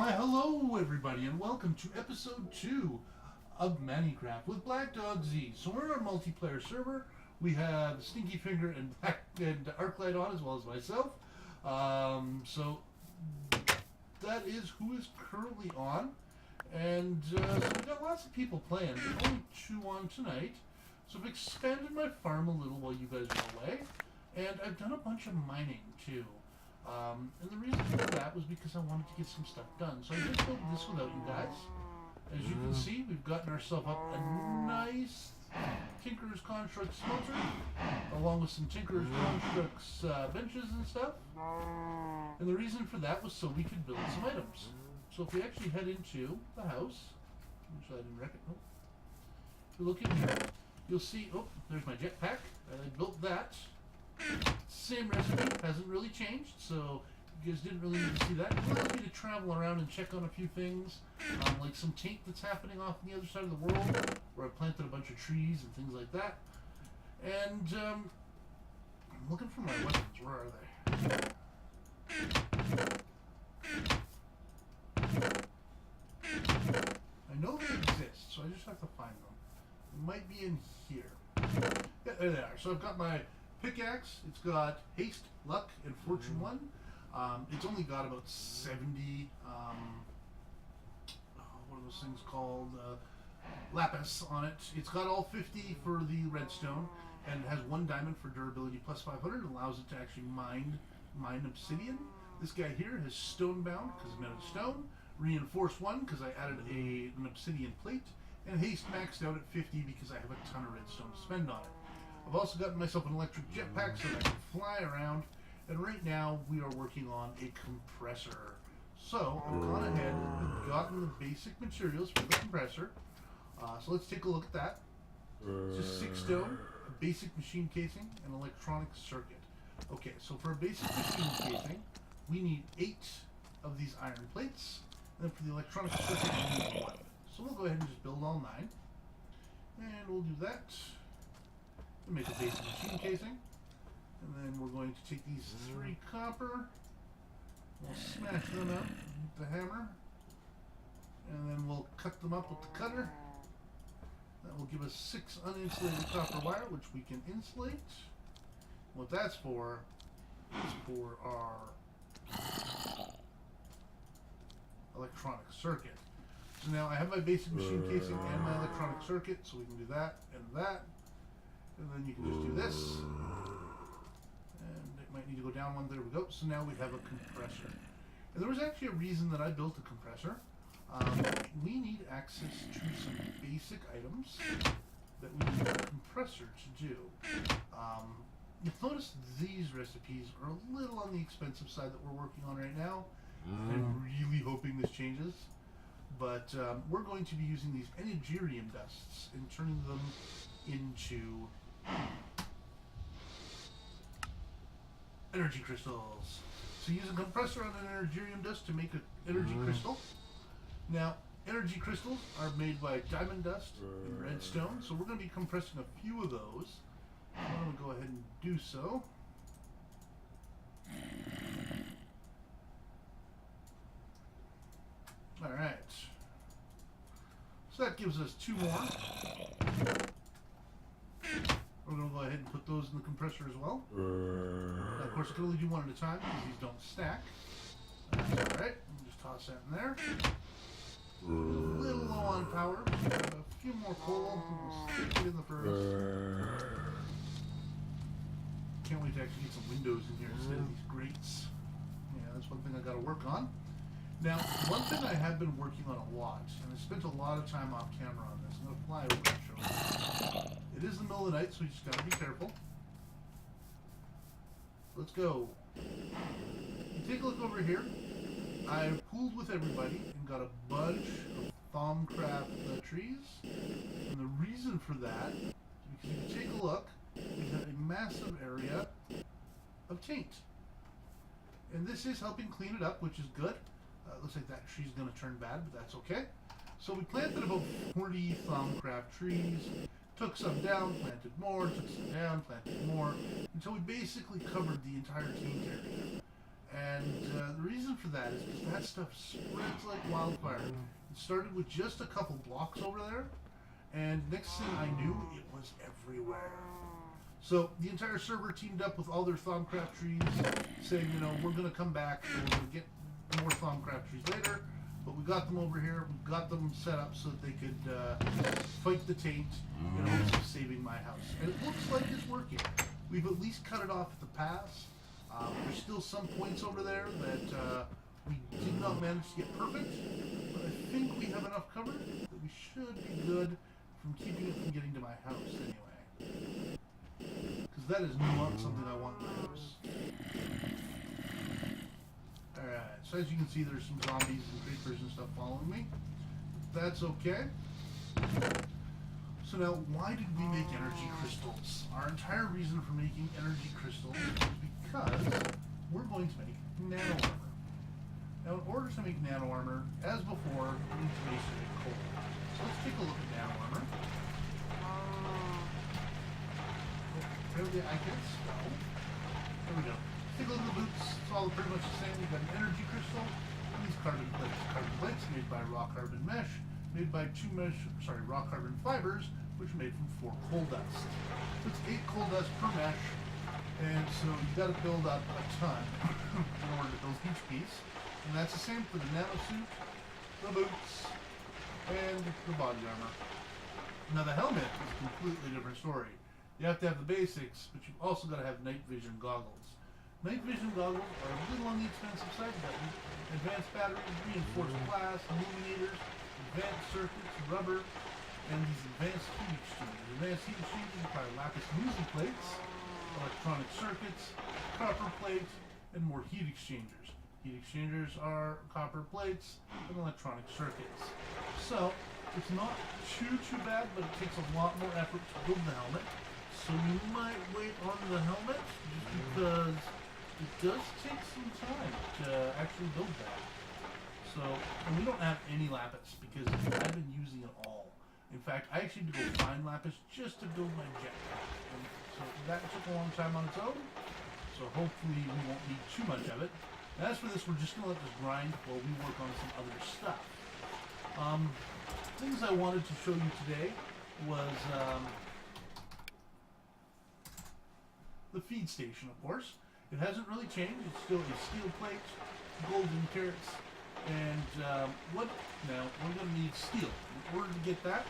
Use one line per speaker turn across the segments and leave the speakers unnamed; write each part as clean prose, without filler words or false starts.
Why, hello everybody, and welcome to episode 2 of ManniCraft with Black Dog Z. So we're on a multiplayer server. We have Stinky Finger and Arclight on, as well as myself. So that is who is currently on. And so we've got lots of people playing. There's only 2 on tonight. So I've expanded my farm a little while you guys are away. And I've done a bunch of mining too. And the reason for that was because I wanted to get some stuff done. So I just built this without you guys. As you can see, we've gotten ourselves up a nice Tinker's Construct smelter, along with some Tinker's Constructs benches and stuff. And the reason for that was so we could build some items. So if we actually head into the house, which I didn't reckon, if you look in here, you'll see, oh, there's my jetpack. I built that. Same recipe, hasn't really changed, so you guys didn't really need to see that. It allows me to travel around and check on a few things, like some taint that's happening off on the other side of the world, where I planted a bunch of trees and things like that. And I'm looking for my weapons. Where are they? I know they exist, so I just have to find them. They might be in here. Yeah, there they are. So I've got my pickaxe. It's got haste, luck, and fortune 1. It's only got about 70 what are those things called, lapis on it. It's got all 50 for the redstone, and it has 1 diamond for durability plus 500. It allows it to actually mine obsidian. This guy here has stone bound because it's made of stone, reinforced 1 because I added an obsidian plate, and haste maxed out at 50 because I have a ton of redstone to spend on it. I've also gotten myself an electric jetpack so that I can fly around, and right now we are working on a compressor. So I've gone ahead and gotten the basic materials for the compressor. So let's take a look at that. It's just 6 stone, a basic machine casing, and electronic circuit. Okay, so for a basic machine casing, we need 8 of these iron plates, and then for the electronic circuit, we need 1. So we'll go ahead and just build all 9, and we'll do that. We'll make a basic machine casing, and then we're going to take these 3 copper, we'll smash them out with the hammer, and then we'll cut them up with the cutter. That will give us 6 uninsulated copper wire, which we can insulate. What that's for is for our electronic circuit. So now I have my basic machine casing and my electronic circuit, so we can do that and that. And then you can just do this. And it might need to go down 1. There we go. So now we have a compressor. And there was actually a reason that I built a compressor. We need access to some basic items that we need a compressor to do. You'll notice these recipes are a little on the expensive side that we're working on right now. I'm really hoping this changes. But we're going to be using these Energirium dusts and turning them into energy crystals. So use a compressor on an Energirium dust to make an energy crystal. Now, energy crystals are made by diamond dust and redstone, so we're going to be compressing a few of those. I'm going to go ahead and do so. Alright. So that gives us 2 more. We're going to go ahead and put those in the compressor as well. Now, of course, I can only do 1 at a time because these don't stack. That's alright. Just toss that in there. A little low on power. A few more coal. We'll stick it in the furnace. Can't wait to actually get some windows in here instead of these grates. Yeah, that's one thing I got to work on. Now, one thing I have been working on a lot, and I spent a lot of time off camera on this. I'm going to fly over and show you. It is the middle of the night, so we just got to be careful. Let's go. You take a look over here. I pooled with everybody and got a bunch of Thaumcraft trees. And the reason for that is because if you take a look, we have a massive area of taint. And this is helping clean it up, which is good. Looks like that tree's going to turn bad, but that's okay. So we planted about 40 Thaumcraft trees, took some down, planted more, took some down, planted more, until we basically covered the entire taint area. And the reason for that is because that stuff spreads like wildfire. It started with just a couple blocks over there, and next thing I knew, it was everywhere. So the entire server teamed up with all their Thaumcraft trees, saying, you know, we're going to come back and we're going to get more Thaumcraft trees later. But we got them over here, we got them set up so that they could fight the taint in hopes of saving my house. And it looks like it's working. We've at least cut it off at the pass. There's still some points over there that we did not manage to get perfect, but I think we have enough covered that we should be good from keeping it from getting to my house anyway. Because that is not something I want in my house. Alright, so as you can see, there's some zombies and creepers and stuff following me. That's okay. So now, why did we make energy crystals? Our entire reason for making energy crystals is because we're going to make nano armor. Now, in order to make nano armor, as before, we need to basically make coal. So let's take a look at nano armor. Apparently I can spell. There we go. Take a look at the boots. It's all pretty much the same. We've got an energy crystal and these carbon plates. Carbon plates made by raw carbon mesh, made by raw carbon fibers, which are made from 4 coal dust. So it's 8 coal dust per mesh, and so you got to build up a ton in order to build each piece. And that's the same for the nano suit, the boots, and the body armor. Now the helmet is a completely different story. You have to have the basics, but you've also got to have night vision goggles. Night vision goggles are a little on the expensive side, but advanced batteries, reinforced glass, illuminators, advanced circuits, rubber, and these advanced heat exchangers. Advanced heat exchangers require lapis lazuli plates, electronic circuits, copper plates, and more heat exchangers. Heat exchangers are copper plates and electronic circuits. So it's not too bad, but it takes a lot more effort to build the helmet. So you might wait on the helmet just because it does take some time to actually build that. So, and we don't have any lapis because I've been using it all. In fact, I actually had to go find lapis just to build my jetpack. And so that took a long time on its own. So hopefully we won't need too much of it. And as for this, we're just going to let this grind while we work on some other stuff. Things I wanted to show you today was the feed station, of course. It hasn't really changed. It's still a steel plate, golden carrots, and what? Now, we're going to need steel in order to get that.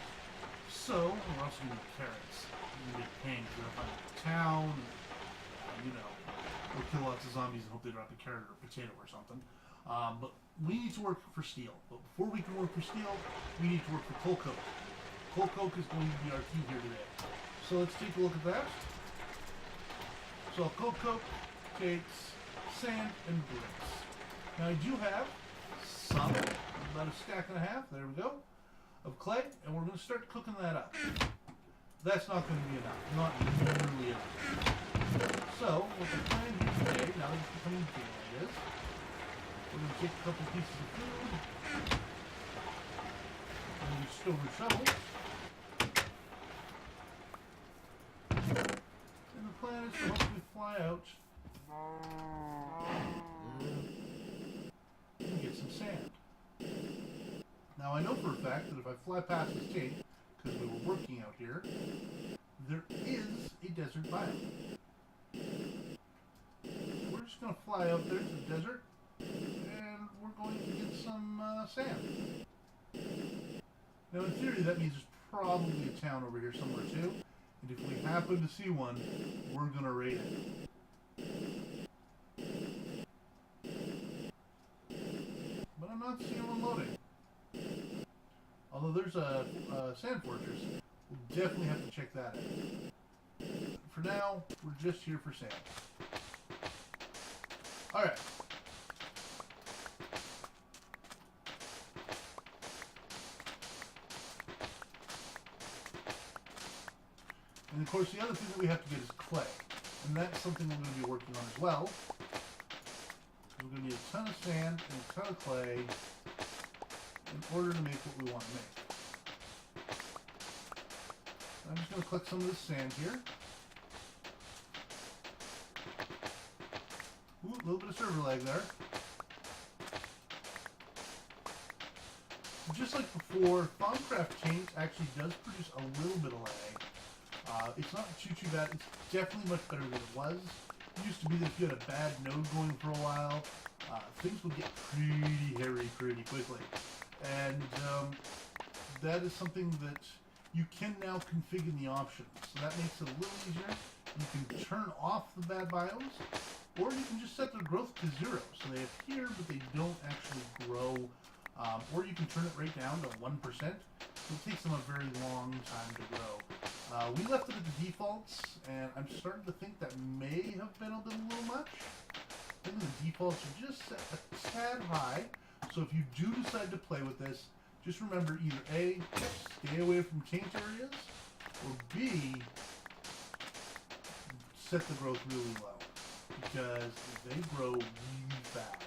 So, we're also going to need carrots. We're going to get pains. We're going to find a town, you know, or kill lots of zombies and hope they drop a carrot or a potato or something. But we need to work for steel. But before we can work for steel, we need to work for coal coke. Coal coke is going to be our key here today. So let's take a look at that. So coal coke takes sand and bricks. Now I do have some, about a stack and a half, there we go, of clay, and we're going to start cooking that up. That's not going to be enough, not nearly enough. So what we're planning here today, now that it's becoming daylight, is we're going to take a couple pieces of food, and we stove a shovel, and the plan is to hopefully fly out and get some sand. Now I know for a fact that if I fly past this tape, because we were working out here, there is a desert biome. We're just going to fly out there to the desert, and we're going to get some sand. Now in theory that means there's probably a town over here somewhere too, and if we happen to see one, we're going to raid it. But I'm not seeing one loading. Although there's a sand fortress, we'll definitely have to check that out. For now, we're just here for sand. Alright. And of course the other thing that we have to get is clay. And that's something we're going to be working on as well. We're going to need a ton of sand and a ton of clay in order to make what we want to make. I'm just going to collect some of this sand here. Ooh, little bit of server lag there. Just like before, Thaumcraft chains actually does produce a little bit of lag. It's not too bad. It's definitely much better than it was. It used to be that if you had a bad node going for a while, things would get pretty hairy pretty quickly. And that is something that you can now configure in the options. So that makes it a little easier. You can turn off the bad biomes, or you can just set their growth to 0. So they appear, but they don't actually grow. Or you can turn it right down to 1%. So it takes them a very long time to grow. We left it at the defaults, and I'm starting to think that may have been a little much. I think the defaults are just set a tad high. So if you do decide to play with this, just remember either A, stay away from taint areas, or B, set the growth really low, because they grow really fast.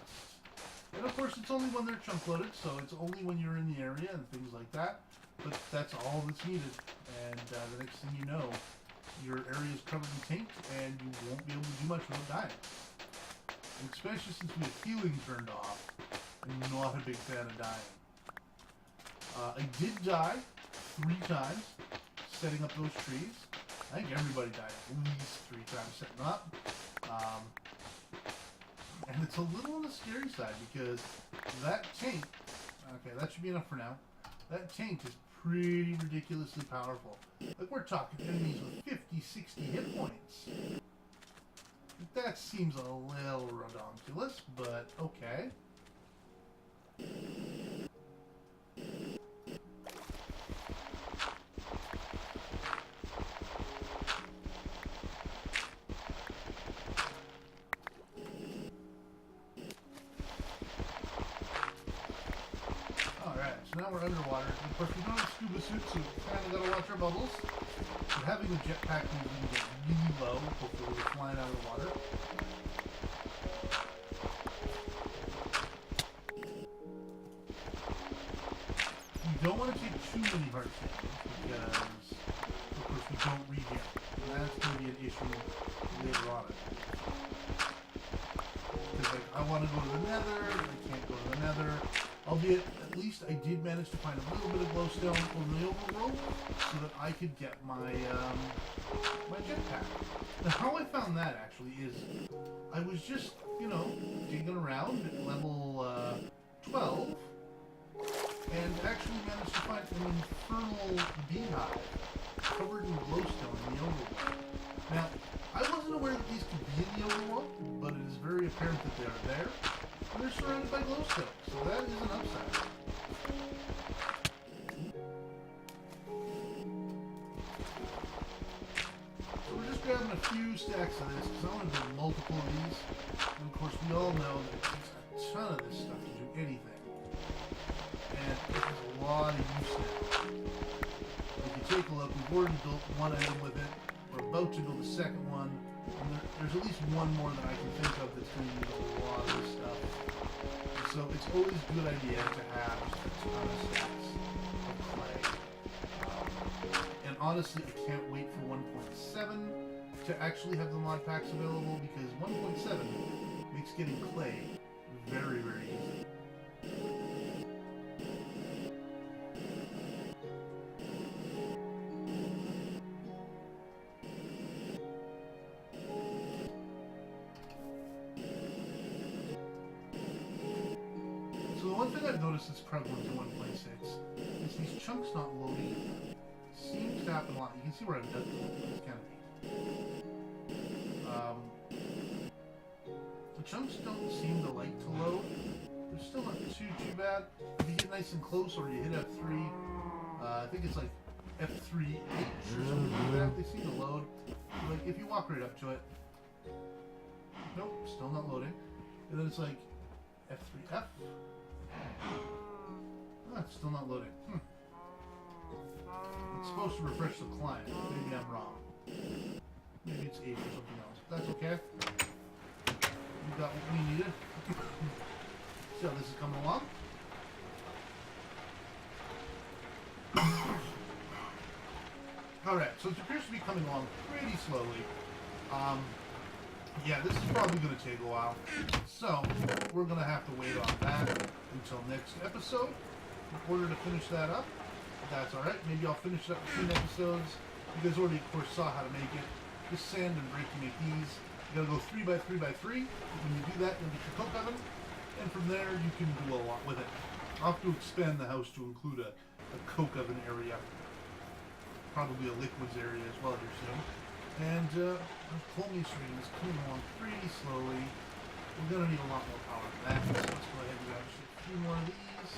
And of course, it's only when they're chunk loaded, so it's only when you're in the area and things like that. But that's all that's needed. And the next thing you know, your area is covered in taint, and you won't be able to do much without dying. And especially since we have healing turned off, I'm not a big fan of dying. I did die 3 times setting up those trees. I think everybody died at least 3 times setting them up. And it's a little on the scary side because that taint, okay, that should be enough for now. That taint is pretty ridiculously powerful. Like, we're talking enemies with 50, 60 hit points. That seems a little redonkulous, but okay. So now we're underwater. And of course, we don't have scuba suits, so we kind of got to watch our bubbles. But having a jetpack means we can get really low before we're flying out of the water. You don't want to take too many heart damage because, of course, we don't regen. And that's going to be an issue later on. Because, like, I want to go to the nether, I can't go to the nether. Albeit, at least I did manage to find a little bit of glowstone on the overworld so that I could get my my jetpack. Now, how I found that actually is I was just, you know, digging around at level 12 and actually managed to find an infernal beehive covered in glowstone in the overworld. Now, I wasn't aware that these could be in the overworld, but it is very apparent that they are there. And they're surrounded by glowstone, so that is an upside. So we're just grabbing a few stacks of this, because I want to do multiple of these. And of course, we all know that it takes a ton of this stuff to do anything. And there's a lot of use now. If you take a look, we've already built one item with it. We're about to build a second one. And there's at least one more that I can think of that's going to use a lot of this stuff. So it's always a good idea to have just a ton of stacks of clay. And honestly, I can't wait for 1.7 to actually have the mod packs available, because 1.7 makes getting clay very, very easy. I've noticed it's prevalent in 1.6 is these chunks not loading. Seems to happen a lot. You can see where I've done this kind of the chunks don't seem to like to load. They're still not too bad. If you get nice and close or you hit F3, I think it's like F3H or something like that, they seem to load. Like if you walk right up to it, nope, still not loading. And then it's like F3F. Oh, it's still not loading. It's supposed to refresh the client. Maybe I'm wrong. Maybe it's H or something else. That's okay. We got what we needed. See how this is coming along? Alright, so it appears to be coming along pretty slowly. Yeah, this is probably going to take a while. So, we're going to have to wait on that until next episode in order to finish that up. That's alright. Maybe I'll finish it up between episodes. You guys already, of course, saw how to make it. Just sand and brick to make these. You gotta go 3 by 3 by 3. When you do that, you'll get your coke oven. And from there, you can do a lot with it. I'll have to expand the house to include a coke oven area. Probably a liquids area as well here soon. And the chloe stream is coming along pretty slowly. We're gonna need a lot more power for that. So let's go ahead and grab a few more of these.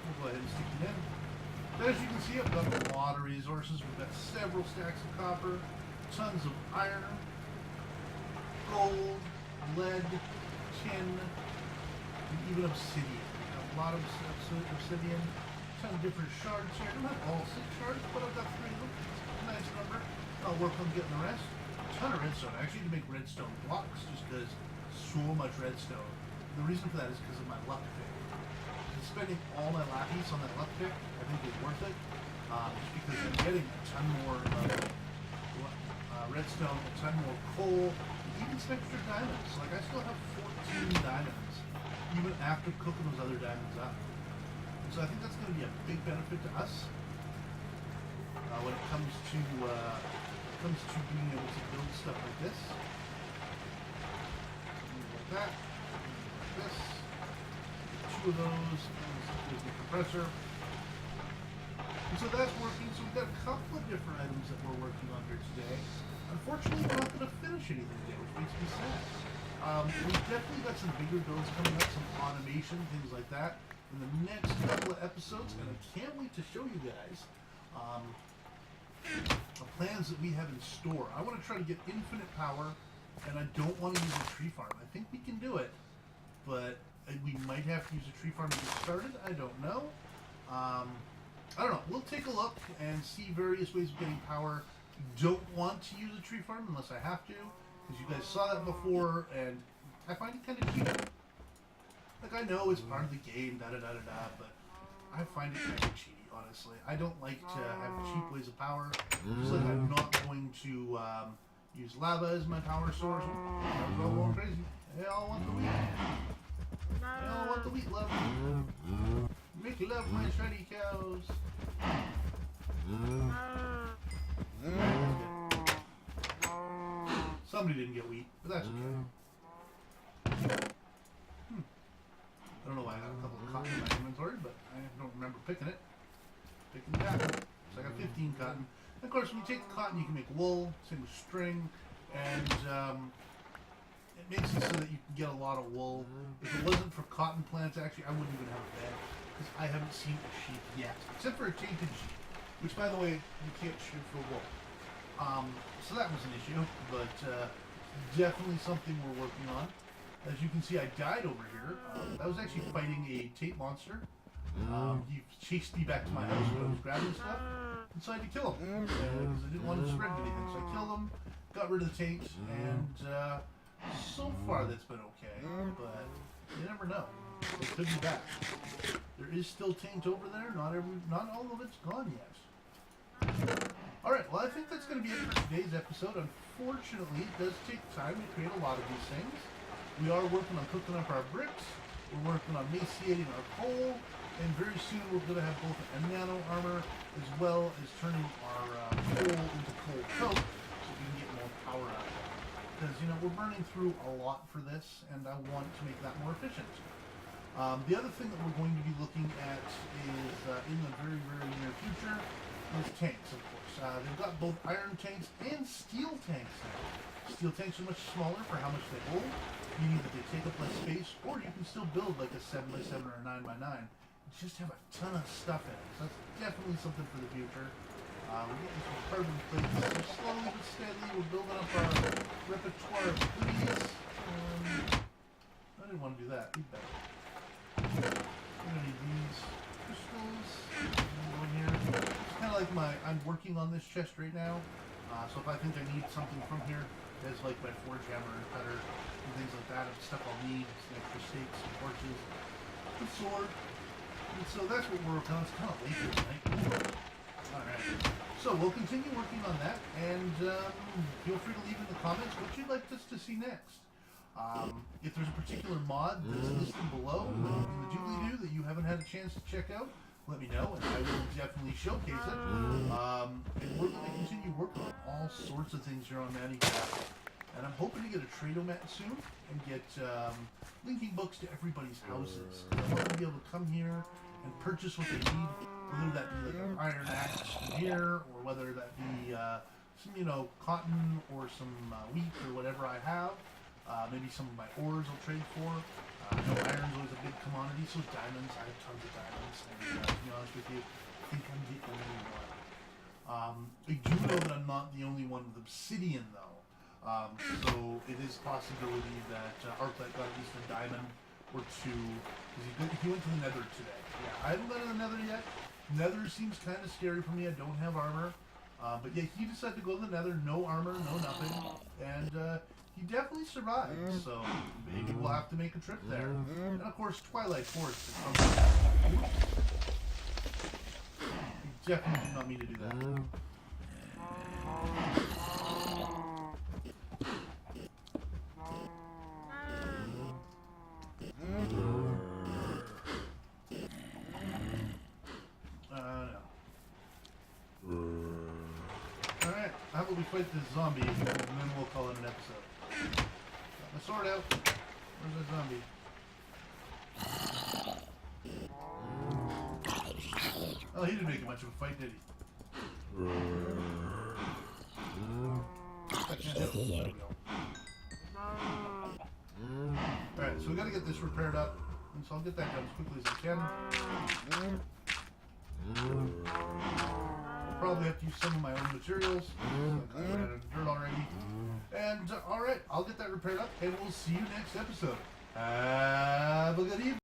We'll go ahead and stick it in. As you can see, I've got a lot of resources. We've got several stacks of copper, tons of iron, gold, lead, tin, and even obsidian. We have a lot of obsidian, ton of different shards here. I don't have all 6 shards, but I've got 3 of them. It's a nice number. I'll work on getting the rest. A ton of redstone. I actually need to make redstone blocks just because so much redstone. The reason for that is because of my luck pick. Spending all my lappies on that luck pick, I think is worth it. Just because I'm getting a ton more redstone, a ton more coal, and even some extra diamonds. Like I still have 14 diamonds, even after cooking those other diamonds up. And so I think that's going to be a big benefit to us when it comes to being able to build stuff like this. Like that. Like this. 2 of those. There's the compressor. And so that's working. So we've got a couple of different items that we're working on here today. Unfortunately, we're not going to finish anything today, which makes me sad. We've definitely got some bigger builds coming up, some automation, things like that, in the next couple of episodes, and I can't wait to show you guys the plans that we have in store. I want to try to get infinite power, and I don't want to use a tree farm. I think we can do it, but we might have to use a tree farm to get started. I don't know. I don't know. We'll take a look and see various ways of getting power. Don't want to use a tree farm unless I have to, because you guys saw that before, and I find it kind of cheap. Like, I know it's part of the game, da-da-da-da-da, but I find it kind of cheaty, honestly. I don't like to have cheap ways of power. Just like I'm not going to use lava as my power source. I'm going crazy. They all want the wheat. They all want the wheat, love. Make love, my shiny cows. Somebody didn't get wheat, but that's okay. I don't know why I got a couple of cotton in my inventory, but I don't remember picking it. Picking cotton. So I got 15 cotton. And of course, when you take the cotton, you can make wool, same with string, and it makes it so that you can get a lot of wool. If it wasn't for cotton plants, actually, I wouldn't even have a bed, because I haven't seen a sheep yet, except for a tainted sheep, which, by the way, you can't shoot for wool. So that was an issue, but definitely something we're working on. As you can see, I died over here. I was actually fighting a taint monster. He chased me back to my house when I was grabbing stuff, and so I had to kill him because I didn't want to spread anything. So I killed him, got rid of the taint, and so far that's been okay. But you never know; it could be back. There is still taint over there. Not all of it's gone yet. Alright, well I think that's going to be it for today's episode. Unfortunately, it does take time to create a lot of these things. We are working on cooking up our bricks, we're working on emaciating our coal, and very soon we're going to have both a nano armor as well as turning our coal into coal coke so we can get more power out of it. Because, you know, we're burning through a lot for this, and I want to make that more efficient. The other thing that we're going to be looking at is, in the very, very near future, is tanks, of course. They've got both iron tanks and steel tanks now. Steel tanks are much smaller for how much they hold, meaning that they take up less space, or you can still build like a 7x7 or a 9x9. Just have a ton of stuff in it. So that's definitely something for the future. We're getting some carbon plates. So slowly but steadily, we're building up our repertoire of goodies. I didn't want to do that. We'd better. We're going to need these crystals. Go in here. It's kind of like I'm working on this chest right now. So if I think I need something from here, there's like my forge hammer and cutter and things like that, and stuff I'll need, some extra stakes, some torches, a sword. And so that's what we're working on. It's kind of late here tonight. Alright. So we'll continue working on that, and feel free to leave in the comments what you'd like us to see next. If there's a particular mod that's listed below in the doobly-doo that you haven't had a chance to check out, let me know, and I will definitely showcase it. And we're going to continue working on all sorts of things here on ManniCraft. And I'm hoping to get a Trado-mat soon and get linking books to everybody's houses. I want them to be able to come here and purchase what they need, whether that be like an iron axe here, or whether that be some, cotton or some wheat or whatever I have. Maybe some of my ores I'll trade for. I know iron's always a big commodity, so diamonds, I have tons of diamonds. And to be honest with you, I think I'm the only one. I do know that I'm not the only one with obsidian, though. So it is a possibility that Arclight got at least a diamond or two, because he went to the Nether today. Yeah, I haven't been to the Nether yet. Nether seems kind of scary for me. I don't have armor. But yeah, he decided to go to the Nether, no armor, no nothing, and he definitely survived. So maybe we'll have to make a trip there. And of course, Twilight Forest is something. You definitely do not mean to do that. Alright, how about we fight this zombie and then we'll call it an episode. Got my sword out. Where's that zombie? Oh, he didn't make much of a fight, did he? There we go. Alright, so we gotta get this repaired up, and so I'll get that done as quickly as I can. I'll probably have to use some of my own materials. I ran out of dirt already. And alright, I'll get that repaired up, and we'll see you next episode. Have a good evening.